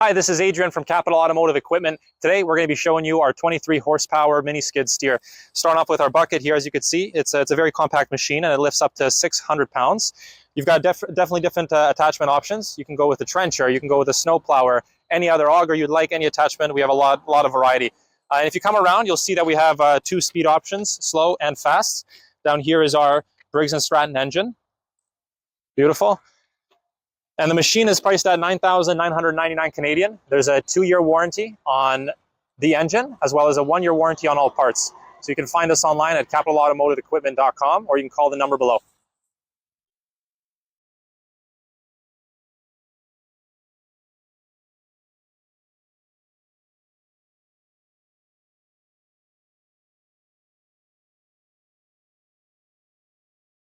Hi, this is Adrian from Capital Automotive Equipment. Today we're going to be showing you our 23 horsepower mini skid steer. Starting off with our bucket here, as you can see, it's a very compact machine and it lifts up to 600 pounds. You've got definitely different attachment options. You can go with a trencher, you can go with a snow plower, any other auger you'd like, any attachment. We have a lot of variety. And if you come around, you'll see that we have 2 speed options, slow and fast. Down here is our Briggs & Stratton engine. Beautiful. And the machine is priced at $9,999 Canadian. There's a 2-year warranty on the engine, as well as a 1-year warranty on all parts. So you can find us online at capitalautomotiveequipment.com, or you can call the number below.